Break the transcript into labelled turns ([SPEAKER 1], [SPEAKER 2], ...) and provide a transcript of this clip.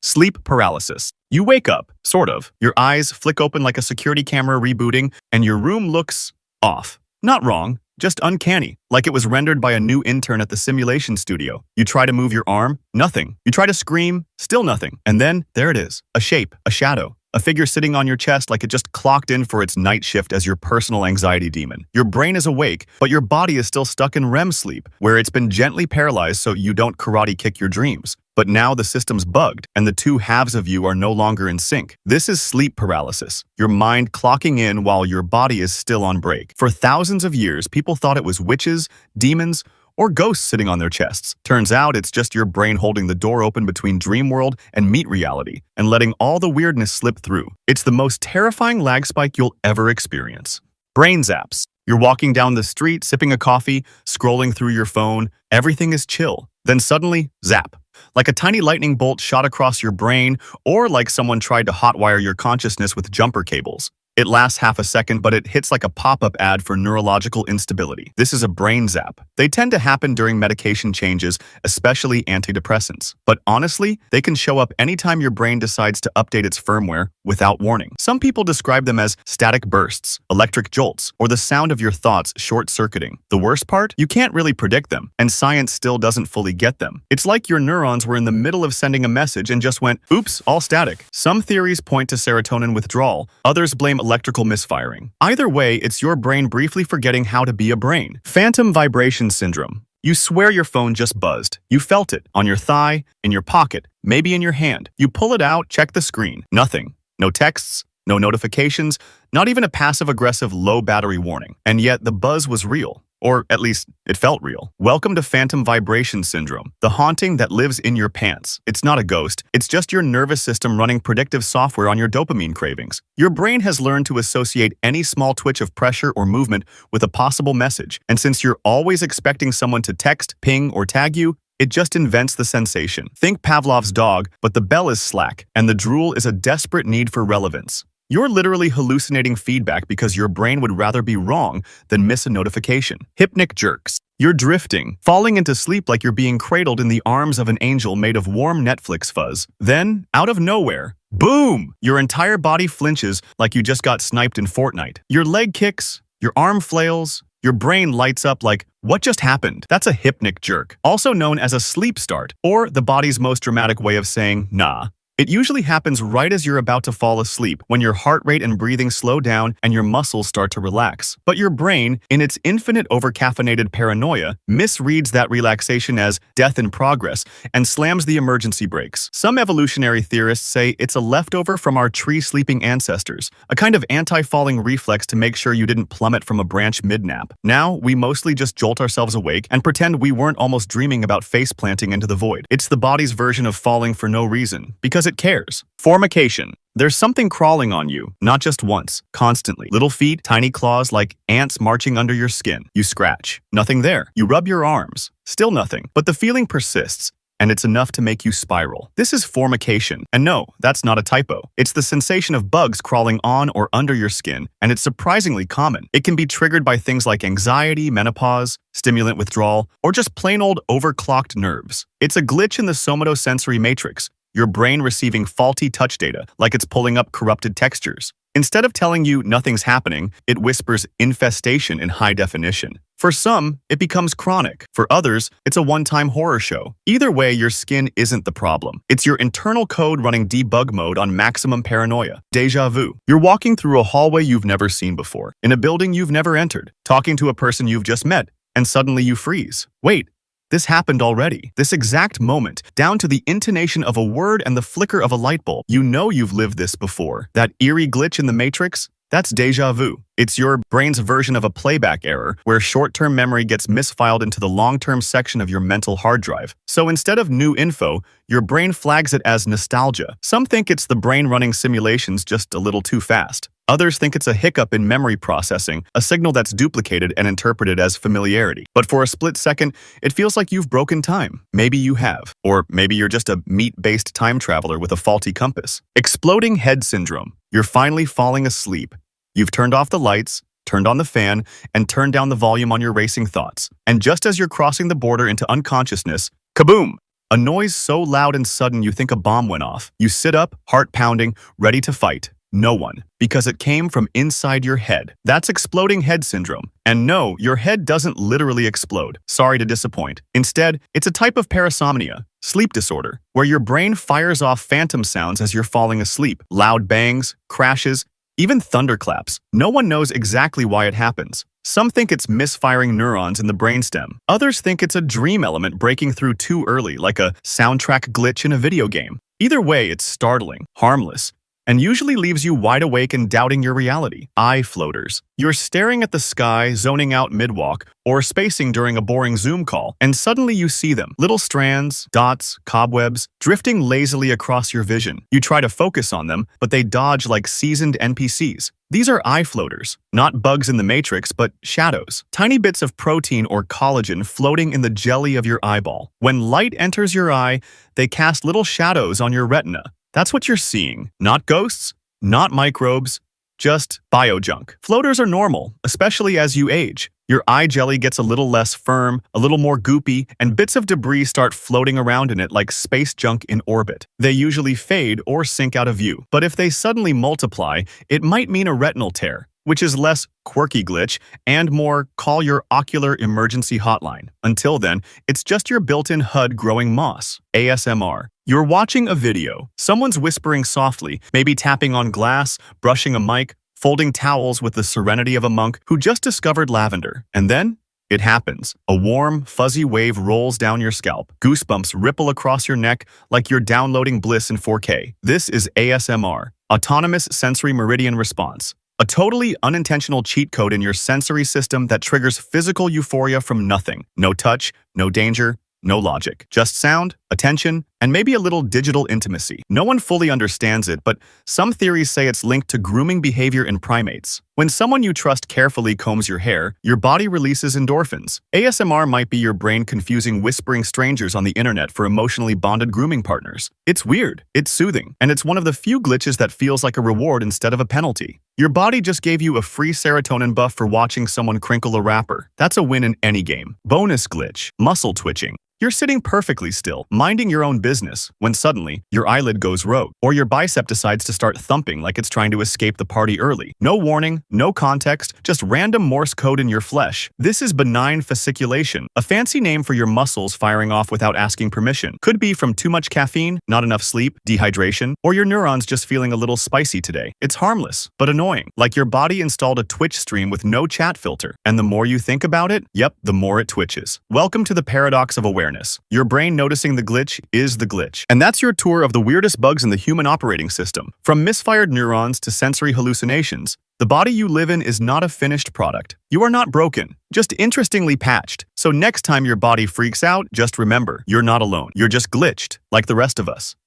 [SPEAKER 1] Sleep paralysis. You wake up, sort of. Your eyes flick open like a security camera rebooting, and your room looks off. Not wrong, just uncanny, like it was rendered by a new intern at the simulation studio. You try to move your arm, nothing. You try to scream, still nothing. And then, there it is, a shape, a shadow. A figure sitting on your chest like it just clocked in for its night shift as your personal anxiety demon. Your brain is awake, but your body is still stuck in REM sleep, where it's been gently paralyzed so you don't karate kick your dreams. But now the system's bugged, and the two halves of you are no longer in sync. This is sleep paralysis, your mind clocking in while your body is still on break. For thousands of years, people thought it was witches, demons, or ghosts sitting on their chests. Turns out it's just your brain holding the door open between dream world and meat reality, and letting all the weirdness slip through. It's the most terrifying lag spike you'll ever experience. Brain zaps. You're walking down the street, sipping a coffee, scrolling through your phone. Everything is chill. Then suddenly, zap. Like a tiny lightning bolt shot across your brain, or like someone tried to hotwire your consciousness with jumper cables. It lasts half a second, but it hits like a pop-up ad for neurological instability. This is a brain zap. They tend to happen during medication changes, especially antidepressants. But honestly, they can show up anytime your brain decides to update its firmware without warning. Some people describe them as static bursts, electric jolts, or the sound of your thoughts short-circuiting. The worst part? You can't really predict them, and science still doesn't fully get them. It's like your neurons were in the middle of sending a message and just went, oops, all static. Some theories point to serotonin withdrawal, others blame electrical misfiring. Either way, it's your brain briefly forgetting how to be a brain. Phantom vibration syndrome. You swear your phone just buzzed. You felt it on your thigh, in your pocket, maybe in your hand. You pull it out, check the screen. Nothing. No texts, no notifications, not even a passive-aggressive low battery warning. And yet the buzz was real. Or at least, it felt real. Welcome to phantom vibration syndrome, the haunting that lives in your pants. It's not a ghost, it's just your nervous system running predictive software on your dopamine cravings. Your brain has learned to associate any small twitch of pressure or movement with a possible message, and since you're always expecting someone to text, ping, or tag you, it just invents the sensation. Think Pavlov's dog, but the bell is slack, and the drool is a desperate need for relevance. You're literally hallucinating feedback because your brain would rather be wrong than miss a notification. Hypnic jerks. You're drifting, falling into sleep like you're being cradled in the arms of an angel made of warm Netflix fuzz. Then, out of nowhere, boom! Your entire body flinches like you just got sniped in Fortnite. Your leg kicks, your arm flails, your brain lights up like, what just happened? That's a hypnic jerk, also known as a sleep start, or the body's most dramatic way of saying, nah. It usually happens right as you're about to fall asleep, when your heart rate and breathing slow down and your muscles start to relax. But your brain, in its infinite overcaffeinated paranoia, misreads that relaxation as death in progress and slams the emergency brakes. Some evolutionary theorists say it's a leftover from our tree-sleeping ancestors, a kind of anti-falling reflex to make sure you didn't plummet from a branch mid-nap. Now, we mostly just jolt ourselves awake and pretend we weren't almost dreaming about face-planting into the void. It's the body's version of falling for no reason, because it cares. Formication. There's something crawling on you, not just once, constantly. Little feet, tiny claws like ants marching under your skin. You scratch. Nothing there. You rub your arms. Still nothing. But the feeling persists, and it's enough to make you spiral. This is formication. And no, that's not a typo. It's the sensation of bugs crawling on or under your skin, and it's surprisingly common. It can be triggered by things like anxiety, menopause, stimulant withdrawal, or just plain old overclocked nerves. It's a glitch in the somatosensory matrix, your brain receiving faulty touch data, like it's pulling up corrupted textures. Instead of telling you nothing's happening, it whispers infestation in high definition. For some, it becomes chronic. For others, it's a one-time horror show. Either way, your skin isn't the problem. It's your internal code running debug mode on maximum paranoia. Deja vu. You're walking through a hallway you've never seen before, in a building you've never entered, talking to a person you've just met, and suddenly you freeze. Wait. This happened already. This exact moment, down to the intonation of a word and the flicker of a light bulb. You know you've lived this before. That eerie glitch in the matrix? That's deja vu. It's your brain's version of a playback error, where short-term memory gets misfiled into the long-term section of your mental hard drive. So instead of new info, your brain flags it as nostalgia. Some think it's the brain running simulations just a little too fast. Others think it's a hiccup in memory processing, a signal that's duplicated and interpreted as familiarity. But for a split second, it feels like you've broken time. Maybe you have. Or maybe you're just a meat-based time traveler with a faulty compass. Exploding head syndrome. You're finally falling asleep. You've turned off the lights, turned on the fan, and turned down the volume on your racing thoughts. And just as you're crossing the border into unconsciousness, kaboom! A noise so loud and sudden you think a bomb went off. You sit up, heart pounding, ready to fight. No one, because it came from inside your head. That's exploding head syndrome. And no, your head doesn't literally explode. Sorry to disappoint. Instead, it's a type of parasomnia, sleep disorder, where your brain fires off phantom sounds as you're falling asleep. Loud bangs, crashes, even thunderclaps. No one knows exactly why it happens. Some think it's misfiring neurons in the brainstem. Others think it's a dream element breaking through too early, like a soundtrack glitch in a video game. Either way, it's startling, harmless, and usually leaves you wide awake and doubting your reality. Eye floaters. You're staring at the sky, zoning out mid-walk, or spacing during a boring Zoom call, and suddenly you see them. Little strands, dots, cobwebs, drifting lazily across your vision. You try to focus on them, but they dodge like seasoned NPCs. These are eye floaters, not bugs in the matrix, but shadows. Tiny bits of protein or collagen floating in the jelly of your eyeball. When light enters your eye, they cast little shadows on your retina. That's what you're seeing. Not ghosts, not microbes, just biojunk. Floaters are normal, especially as you age. Your eye jelly gets a little less firm, a little more goopy, and bits of debris start floating around in it like space junk in orbit. They usually fade or sink out of view. But if they suddenly multiply, it might mean a retinal tear, which is less quirky glitch and more call your ocular emergency hotline. Until then, it's just your built-in HUD growing moss. ASMR. You're watching a video. Someone's whispering softly, maybe tapping on glass, brushing a mic, folding towels with the serenity of a monk who just discovered lavender. And then it happens. A warm, fuzzy wave rolls down your scalp. Goosebumps ripple across your neck like you're downloading bliss in 4K. This is ASMR, Autonomous Sensory Meridian Response. A totally unintentional cheat code in your sensory system that triggers physical euphoria from nothing. No touch, no danger, no logic. Just sound, attention, and maybe a little digital intimacy. No one fully understands it, but some theories say it's linked to grooming behavior in primates. When someone you trust carefully combs your hair, your body releases endorphins. ASMR might be your brain confusing whispering strangers on the internet for emotionally bonded grooming partners. It's weird, it's soothing, and it's one of the few glitches that feels like a reward instead of a penalty. Your body just gave you a free serotonin buff for watching someone crinkle a wrapper. That's a win in any game. Bonus glitch, muscle twitching. You're sitting perfectly still, minding your own business, when suddenly, your eyelid goes rogue, or your bicep decides to start thumping like it's trying to escape the party early. No warning, no context, just random Morse code in your flesh. This is benign fasciculation, a fancy name for your muscles firing off without asking permission. Could be from too much caffeine, not enough sleep, dehydration, or your neurons just feeling a little spicy today. It's harmless, but annoying, like your body installed a Twitch stream with no chat filter. And the more you think about it, yep, the more it twitches. Welcome to the paradox of awareness. Your brain noticing the glitch is the glitch. And that's your tour of the weirdest bugs in the human operating system. From misfired neurons to sensory hallucinations, the body you live in is not a finished product. You are not broken, just interestingly patched. So next time your body freaks out, just remember, you're not alone. You're just glitched, like the rest of us.